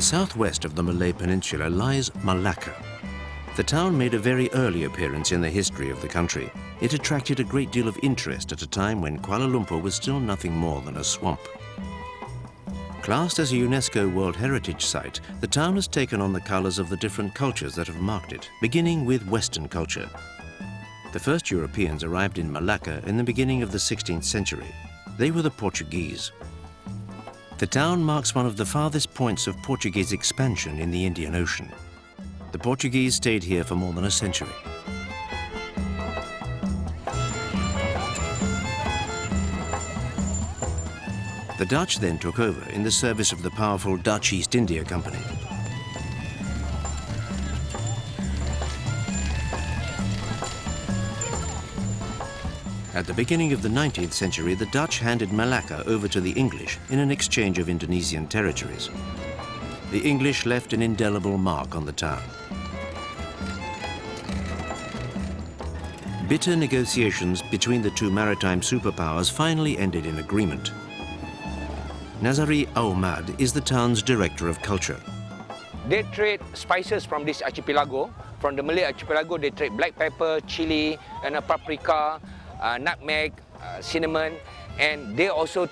Southwest of the Malay Peninsula lies Melaka. The town made a very early appearance in the history of the country. It attracted a great deal of interest at a time when Kuala Lumpur was still nothing more than a swamp. Classed as a UNESCO World Heritage Site, the town has taken on the colors of the different cultures that have marked it, beginning with Western culture. The first Europeans arrived in Melaka in the beginning of the 16th century. They were the Portuguese. The town marks one of the farthest points of Portuguese expansion in the Indian Ocean. The Portuguese stayed here for more than a century. The Dutch then took over in the service of the powerful Dutch East India Company. At the beginning of the 19th century, the Dutch handed Melaka over to the English in an exchange of Indonesian territories. The English left an indelible mark on the town. Bitter negotiations between the two maritime superpowers finally ended in agreement. Nazari Ahmad is the town's director of culture. They trade spices from this archipelago. From the Malay archipelago, they trade black pepper, chili, and paprika, nutmeg, cinnamon, and they also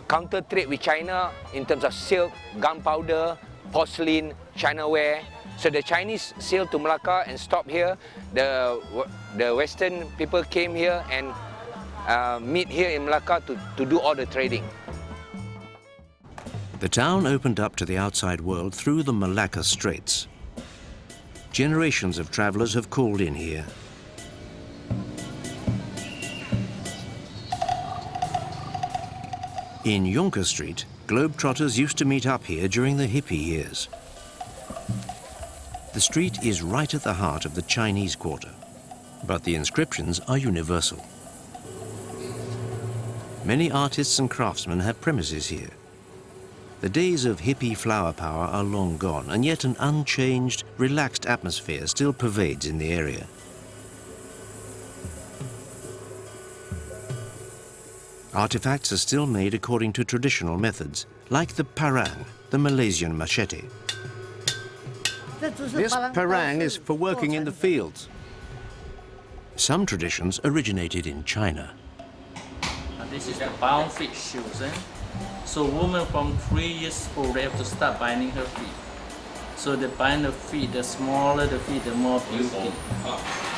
counter trade with China in terms of silk, gunpowder, porcelain, Chinaware. So the Chinese sailed to Melaka and stopped here. The Western people came here and meet here in Melaka to do all the trading. The town opened up to the outside world through the Malacca Straits. Generations of travelers have called in here. In Yonker Street, globetrotters used to meet up here during the hippie years. The street is right at the heart of the Chinese Quarter, but the inscriptions are universal. Many artists and craftsmen have premises here. The days of hippie flower power are long gone, and yet an unchanged, relaxed atmosphere still pervades in the area. Artifacts are still made according to traditional methods, like the parang, the Malaysian machete. This parang is for working in the fields. Some traditions originated in China. This is the bound feet shoes. So women from 3 years old, they have to start binding her feet. So they bind the feet, the smaller the feet, the more beauty.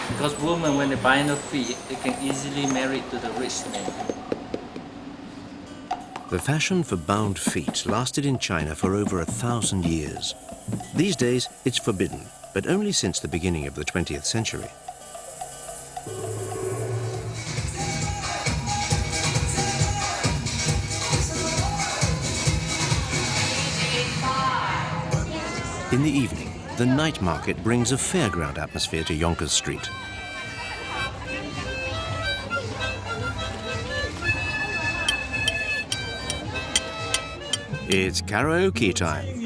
Because women, when they bind their feet, they can easily marry to the rich men. The fashion for bound feet lasted in China for over 1,000 years. These days, it's forbidden, but only since the beginning of the 20th century. In the evening, the night market brings a fairground atmosphere to Yonkers Street. It's karaoke time.